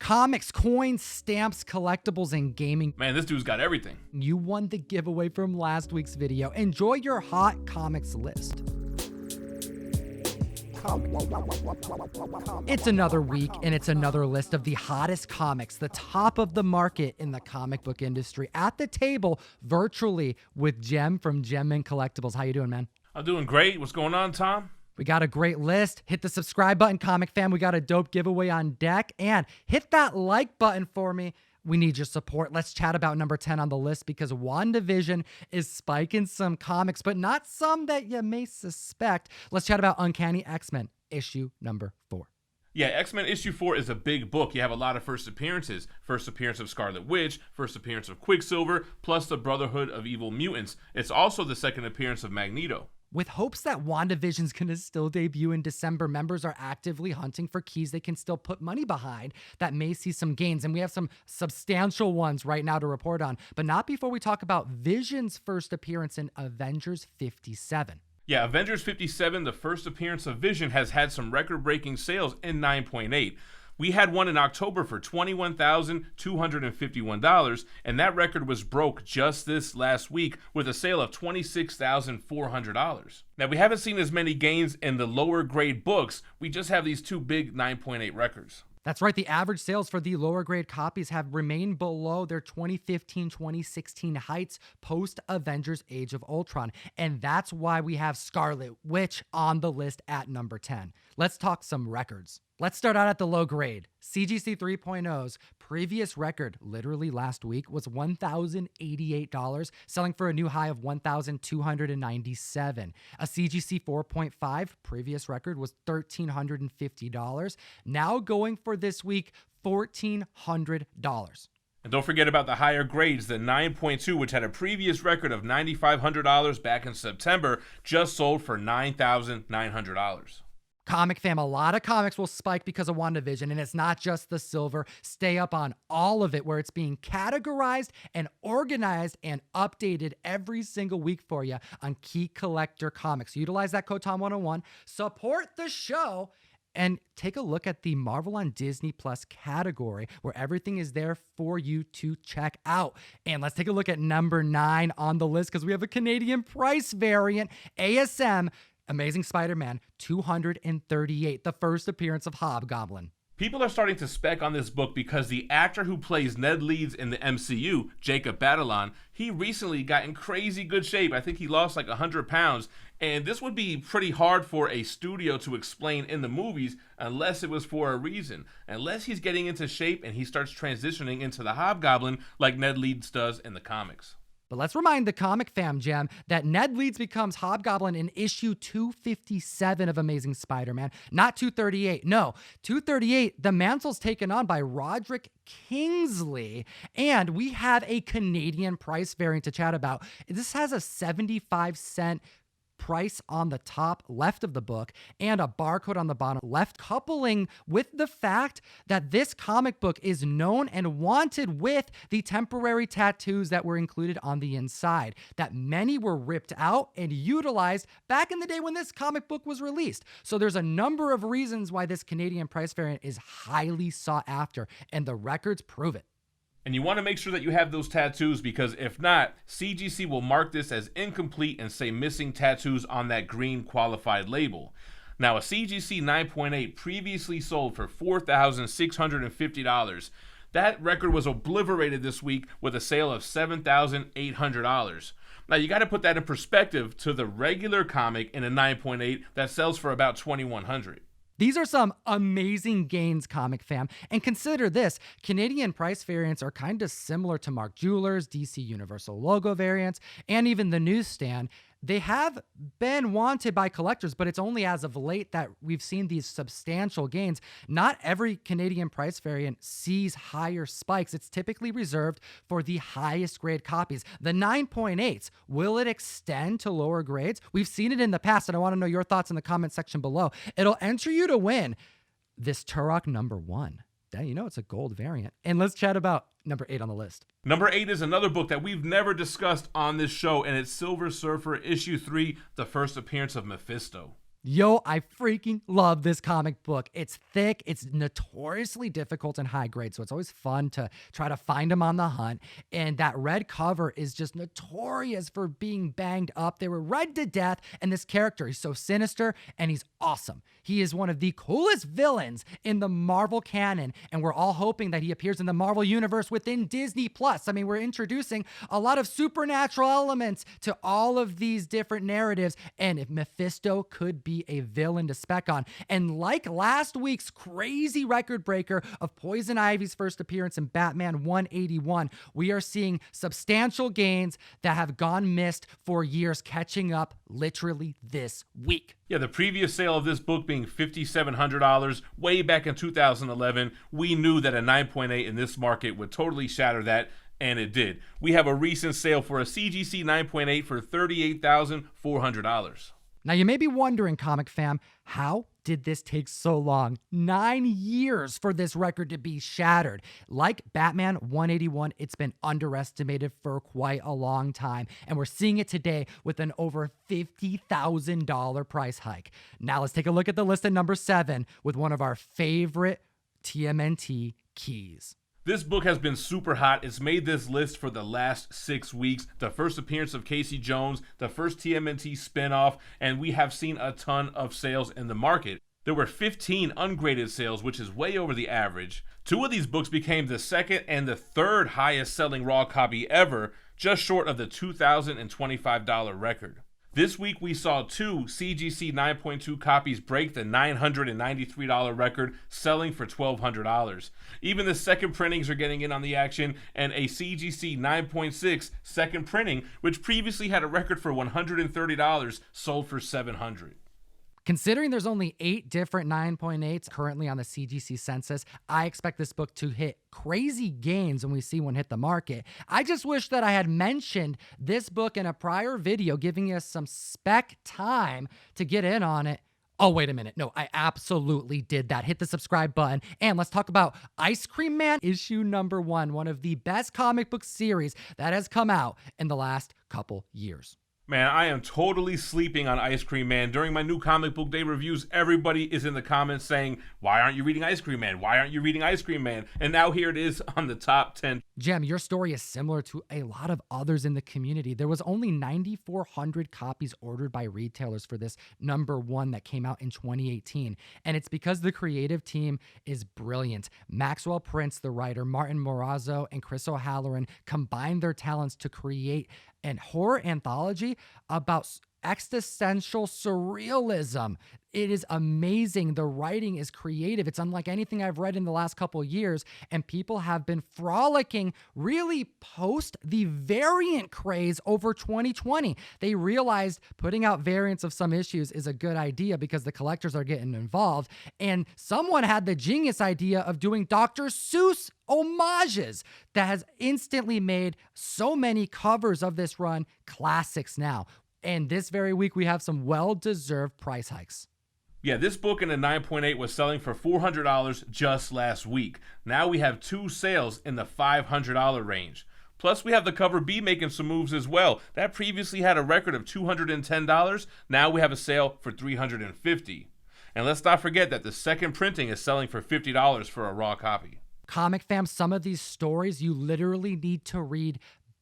Comics, coins, stamps, collectibles, and gaming. Man, this dude's got everything. You won the giveaway from last week's video. Enjoy your hot comics list. It's another week, and it's another list of the hottest comics, the top of the market in the comic book industry. At the table, virtually, with Gem from GemMintCollectibles. How you doing, man? I'm doing great. What's going on, Tom? We got a great list. Hit the subscribe button, comic fam. We got a dope giveaway on deck. And hit that like button for me. We need your support. Let's chat about number 10 on the list because WandaVision is spiking some comics, but not some that you may suspect. Let's chat about Uncanny X-Men, issue number 4. Yeah, X-Men issue 4 is a big book. You have a lot of first appearances. First appearance of Scarlet Witch, first appearance of Quicksilver, plus the Brotherhood of Evil Mutants. It's also the second appearance of Magneto. With hopes that WandaVision's going to still debut in December, members are actively hunting for keys they can still put money behind that may see some gains. And we have some substantial ones right now to report on, but not before we talk about Vision's first appearance in Avengers 57. Yeah, Avengers 57, the first appearance of Vision, has had some record-breaking sales in 9.8. We had one in October for $21,251, and that record was broke just this last week with a sale of $26,400. Now, we haven't seen as many gains in the lower grade books. We just have these two big 9.8 records. That's right. The average sales for the lower grade copies have remained below their 2015-2016 heights post Avengers Age of Ultron. And that's why we have Scarlet Witch on the list at number 10. Let's talk some records. Let's start out at the low grade. CGC 3.0's previous record, literally last week, was $1,088, selling for a new high of $1,297. A CGC 4.5 previous record was $1,350. Now going for this week, $1,400. And don't forget about the higher grades. The 9.2, which had a previous record of $9,500 back in September, just sold for $9,900. Comic fam, a lot of comics will spike because of WandaVision, and it's not just the silver. Stay up on all of it where it's being categorized and organized and updated every single week for you on Key Collector Comics. Utilize that code TOM101, support the show, and take a look at the Marvel on Disney Plus category where everything is there for you to check out. And let's take a look at number 9 on the list because we have a Canadian price variant, ASM, Amazing Spider-Man 238, the first appearance of Hobgoblin. People are starting to spec on this book because the actor who plays Ned Leeds in the MCU, Jacob Batalon, he recently got in crazy good shape. I think he lost like 100 pounds. And this would be pretty hard for a studio to explain in the movies unless it was for a reason. Unless he's getting into shape and he starts transitioning into the Hobgoblin like Ned Leeds does in the comics. But let's remind the comic fam, Gem, that Ned Leeds becomes Hobgoblin in issue 257 of Amazing Spider-Man, not 238. No, 238, the mantle's taken on by Roderick Kingsley, and we have a Canadian price variant to chat about. This has a 75-cent price on the top left of the book and a barcode on the bottom left, coupling with the fact that this comic book is known and wanted with the temporary tattoos that were included on the inside, that many were ripped out and utilized back in the day when this comic book was released. So there's a number of reasons why this Canadian price variant is highly sought after, and the records prove it. And you want to make sure that you have those tattoos because if not, CGC will mark this as incomplete and say missing tattoos on that green qualified label. Now, a CGC 9.8 previously sold for $4,650. That record was obliterated this week with a sale of $7,800. Now, you got to put that in perspective to the regular comic in a 9.8 that sells for about $2,100. These are some amazing gains, comic fam. And consider this, Canadian price variants are kind of similar to Mark Jewelers, DC Universal logo variants, and even the newsstand. They have been wanted by collectors, but it's only as of late that we've seen these substantial gains. Not every Canadian price variant sees higher spikes. It's typically reserved for the highest grade copies. The 9.8s, will it extend to lower grades? We've seen it in the past, and I want to know your thoughts in the comment section below. It'll enter you to win this Turok number 1. You know it's a gold variant. And let's chat about number 8 on the list. Number 8 is another book that we've never discussed on this show, and it's Silver Surfer issue 3, the first appearance of Mephisto. Yo, I freaking love this comic book. It's thick. It's notoriously difficult and high grade, so it's always fun to try to find them on the hunt. And that red cover is just notorious for being banged up. They were read to death, and this character, he's so sinister and he's awesome. He is one of the coolest villains in the Marvel canon, and we're all hoping that he appears in the Marvel universe within Disney Plus. I mean, we're introducing a lot of supernatural elements to all of these different narratives, and if Mephisto could be a villain to spec on. And like last week's crazy record breaker of Poison Ivy's first appearance in Batman 181, we are seeing substantial gains that have gone missed for years, catching up literally this week. Yeah, the previous sale of this book being $5,700 way back in 2011, we knew that a 9.8 in this market would totally shatter that, and it did. We have a recent sale for a CGC 9.8 for $38,400. Now, you may be wondering, comic fam, how did this take so long? 9 years for this record to be shattered. Like Batman 181, it's been underestimated for quite a long time, and we're seeing it today with an over $50,000 price hike. Now, let's take a look at the list at number 7 with one of our favorite TMNT keys. This book has been super hot. It's made this list for the last 6 weeks. The first appearance of Casey Jones, the first TMNT spinoff, and we have seen a ton of sales in the market. There were 15 ungraded sales, which is way over the average. 2 of these books became the second and the third highest selling raw copy ever, just short of the $2,025 record. This week, we saw 2 CGC 9.2 copies break the $993 record, selling for $1,200. Even the second printings are getting in on the action, and a CGC 9.6 second printing, which previously had a record for $130, sold for $700. Considering there's only 8 different 9.8s currently on the CGC census, I expect this book to hit crazy gains when we see one hit the market. I just wish that I had mentioned this book in a prior video, giving us some spec time to get in on it. Oh, wait a minute. No, I absolutely did that. Hit the subscribe button. And let's talk about Ice Cream Man issue number 1, one of the best comic book series that has come out in the last couple years. Man, I am totally sleeping on Ice Cream Man. During my new comic book day reviews, everybody is in the comments saying, why aren't you reading Ice Cream Man? Why aren't you reading Ice Cream Man? And now here it is on the top 10. Gem, your story is similar to a lot of others in the community. There was only 9,400 copies ordered by retailers for this number 1 that came out in 2018. And it's because the creative team is brilliant. Maxwell Prince, the writer, Martin Morazzo, and Chris O'Halloran combined their talents to create an horror anthology about existential surrealism. It is amazing. The writing is creative. It's unlike anything I've read in the last couple of years, and people have been frolicking really post the variant craze over 2020. They realized putting out variants of some issues is a good idea because the collectors are getting involved, and someone had the genius idea of doing Dr. Seuss homages that has instantly made so many covers of this run classics now. And this very week, we have some well-deserved price hikes. Yeah, this book in a 9.8 was selling for $400 just last week. Now we have 2 sales in the $500 range. Plus, we have the cover B making some moves as well. That previously had a record of $210. Now we have a sale for $350. And let's not forget that the second printing is selling for $50 for a raw copy. Comic fam, some of these stories you literally need to read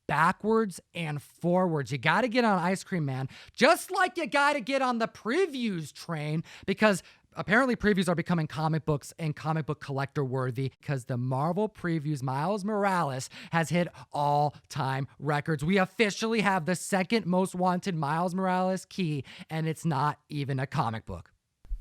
backwards and forwards. You got to get on Ice Cream Man, just like you got to get on the previews train, because apparently previews are becoming comic books and comic book collector worthy, because the Marvel previews Miles Morales has hit all-time records. We officially have the second most wanted Miles Morales key, and it's not even a comic book.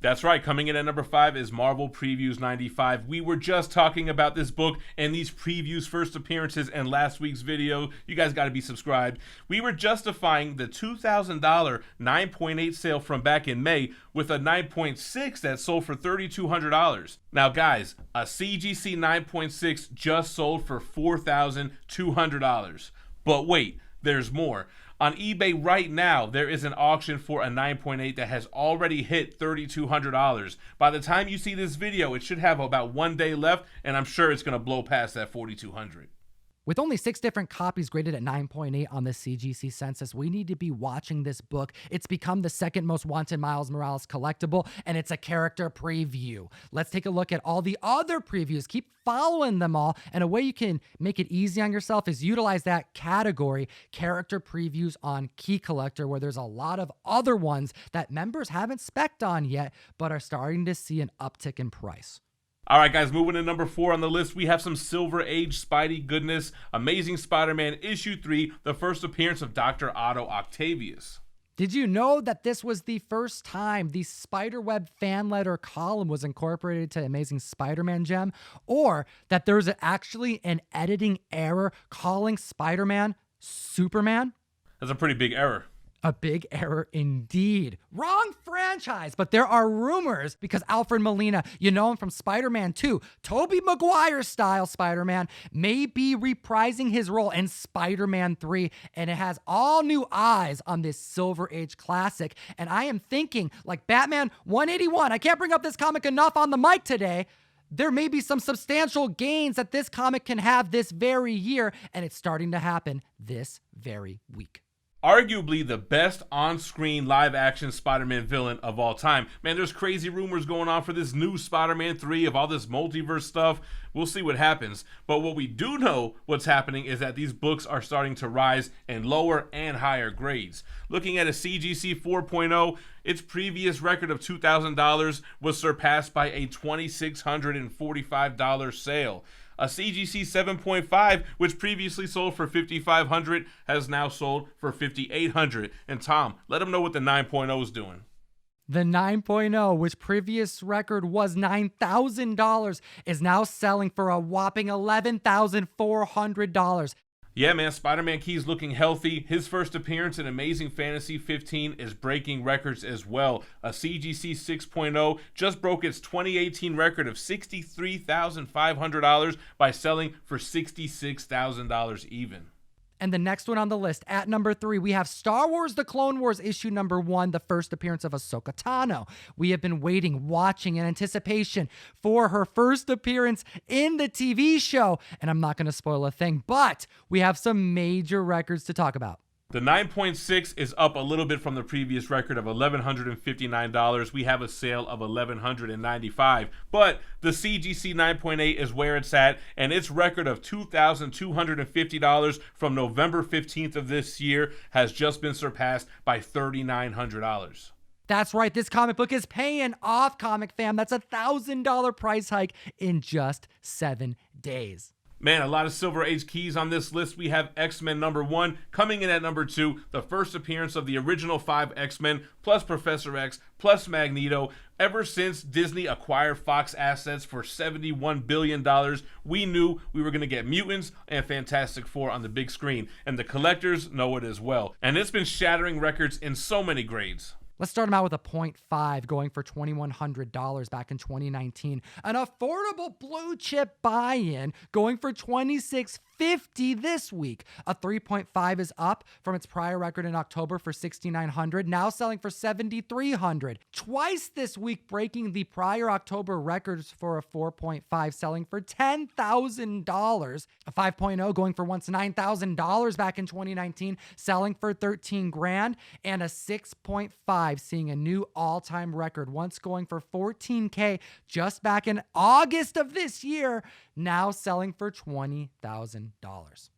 That's right, coming in at number 5 is Marvel Previews 95. We were just talking about this book and these previews, first appearances, and last week's video. You guys got to be subscribed. We were justifying the $2,000 9.8 sale from back in May with a 9.6 that sold for $3,200. Now guys, a CGC 9.6 just sold for $4,200. But wait, there's more. On eBay right now, there is an auction for a 9.8 that has already hit $3,200. By the time you see this video, it should have about 1 day left, and I'm sure it's going to blow past that $4,200. With only 6 different copies graded at 9.8 on the CGC census, we need to be watching this book. It's become the second most wanted Miles Morales collectible, and it's a character preview. Let's take a look at all the other previews. Keep following them all, and a way you can make it easy on yourself is utilize that category, character previews on Key Collector, where there's a lot of other ones that members haven't spec'd on yet, but are starting to see an uptick in price. All right, guys, moving to number 4 on the list, we have some Silver Age Spidey goodness. Amazing Spider-Man issue 3, the first appearance of Dr. Otto Octavius. Did you know that this was the first time the Spiderweb fan letter column was incorporated to Amazing Spider-Man Gem? Or that there's actually an editing error calling Spider-Man Superman? That's a pretty big error. A big error indeed. Wrong franchise, but there are rumors because Alfred Molina, you know him from Spider-Man 2, Tobey Maguire style Spider-Man, may be reprising his role in Spider-Man 3, and it has all new eyes on this Silver Age classic. And I am thinking, like Batman 181, I can't bring up this comic enough on the mic today, there may be some substantial gains that this comic can have this very year, and it's starting to happen this very week. Arguably the best on-screen live-action Spider-Man villain of all time. Man, there's crazy rumors going on for this new Spider-Man 3 of all this multiverse stuff. We'll see what happens. But what we do know what's happening is that these books are starting to rise in lower and higher grades. Looking at a CGC 4.0, its previous record of $2,000 was surpassed by a $2,645 sale. A CGC 7.5, which previously sold for $5,500, has now sold for $5,800. And Tom, let them know what the 9.0 is doing. The 9.0, which previous record was $9,000, is now selling for a whopping $11,400. Yeah, man, Spider-Man Key's looking healthy. His first appearance in Amazing Fantasy 15 is breaking records as well. A CGC 6.0 just broke its 2018 record of $63,500 by selling for $66,000 even. And the next one on the list, at number 3, we have Star Wars The Clone Wars issue number 1, the first appearance of Ahsoka Tano. We have been waiting, watching in anticipation for her first appearance in the TV show. And I'm not going to spoil a thing, but we have some major records to talk about. The 9.6 is up a little bit from the previous record of $1,159. We have a sale of $1,195. But the CGC 9.8 is where it's at, and its record of $2,250 from November 15th of this year has just been surpassed by $3,900. That's right, this comic book is paying off, comic fam. That's a $1,000 price hike in just 7 days. Man, a lot of Silver Age keys on this list. We have X-Men number 1 coming in at number 2, the first appearance of the original 5 X-Men, plus Professor X, plus Magneto. Ever since Disney acquired Fox assets for $71 billion, we knew we were going to get Mutants and Fantastic Four on the big screen, and the collectors know it as well. And it's been shattering records in so many grades. Let's start them out with a 0.5 going for $2,100 back in 2019. An affordable blue chip buy-in going for $2,650 this week. A 3.5 is up from its prior record in October for $6,900, now selling for $7,300. Twice this week breaking the prior October records for a 4.5, selling for $10,000. A 5.0 going for once $9,000 back in 2019, selling for $13,000, and a 6.5 seeing a new all-time record, once going for $14,000 just back in August of this year, now selling for $20,000.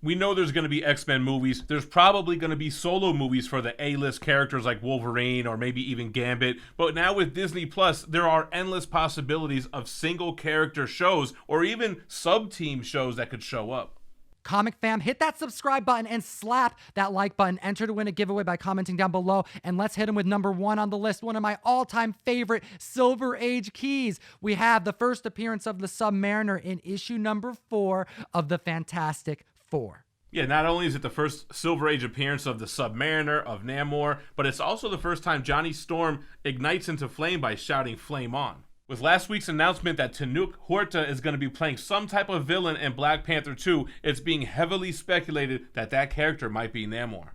We know there's going to be X-Men movies. There's probably going to be solo movies for the A-list characters like Wolverine or maybe even Gambit. But now with Disney Plus, there are endless possibilities of single character shows or even sub-team shows that could show up. Comic fam, hit that subscribe button and slap that like button. Enter to win a giveaway by commenting down below. And let's hit them with number 1 on the list, one of my all-time favorite Silver Age keys. We have the first appearance of the Submariner in issue number 4 of the Fantastic Four. Yeah, not only is it the first Silver Age appearance of the Submariner, of Namor, but it's also the first time Johnny Storm ignites into flame by shouting "Flame on." With last week's announcement that Tenoch Huerta is going to be playing some type of villain in Black Panther 2, it's being heavily speculated that that character might be Namor.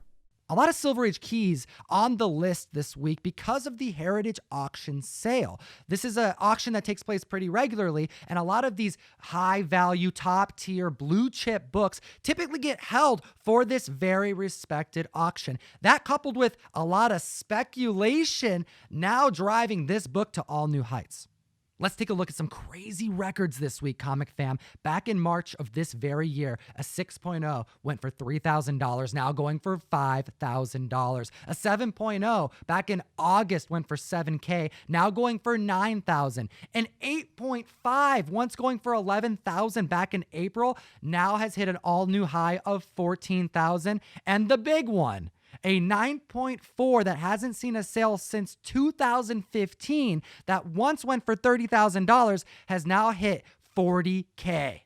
A lot of Silver Age keys on the list this week because of the Heritage Auction sale. This is an auction that takes place pretty regularly, and a lot of these high value, top tier, blue chip books typically get held for this very respected auction. That coupled with a lot of speculation now driving this book to all new heights. Let's take a look at some crazy records this week, Comic Fam. Back in March of this very year, a 6.0 went for $3,000, now going for $5,000. A 7.0 back in August went for $7K, now going for $9,000. An 8.5, once going for $11,000 back in April, now has hit an all-new high of $14,000. And the big one, a 9.4 that hasn't seen a sale since 2015 that once went for $30,000 has now hit $40K.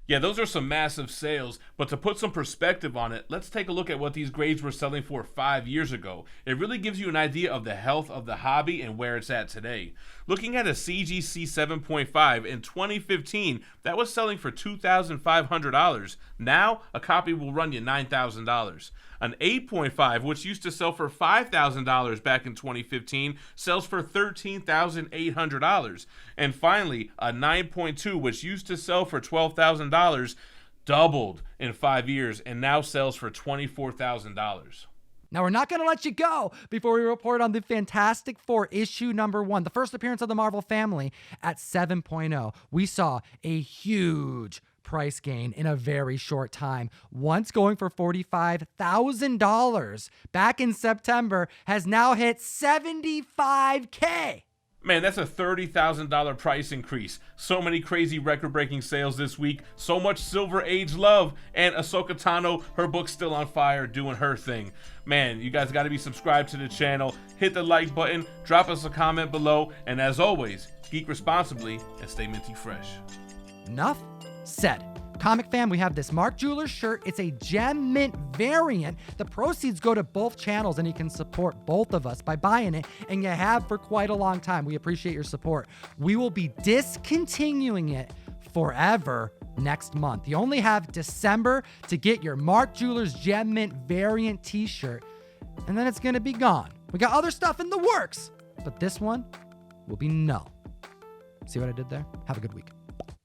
Yeah, those are some massive sales, but to put some perspective on it, let's take a look at what these grades were selling for 5 years ago. It really gives you an idea of the health of the hobby and where it's at today. Looking at a CGC 7.5 in 2015, that was selling for $2,500. Now, a copy will run you $9,000. An 8.5, which used to sell for $5,000 back in 2015, sells for $13,800. And finally, a 9.2, which used to sell for $12,000, doubled in 5 years and now sells for $24,000. Now, we're not going to let you go before we report on the Fantastic Four issue number 1, the first appearance of the Marvel family at 7.0. We saw a huge price gain in a very short time. Once going for $45,000 back in September, has now hit $75K. Man, that's a $30,000 price increase. So many crazy record-breaking sales this week. So much Silver Age love. And Ahsoka Tano, her book's still on fire, doing her thing. Man, you guys got to be subscribed to the channel. Hit the like button. Drop us a comment below. And as always, geek responsibly and stay minty fresh. Enough said. Comic Fam, we have this Mark Jewelers shirt. It's a Gem Mint variant. The proceeds go to both channels, and you can support both of us by buying it, and you have for quite a long time. We appreciate your support. We will be discontinuing it forever next month. You only have December to get your Mark Jewelers Gem Mint variant t-shirt, and then it's going to be gone. We got other stuff in the works, but this one will be null. See what I did there? Have a good week.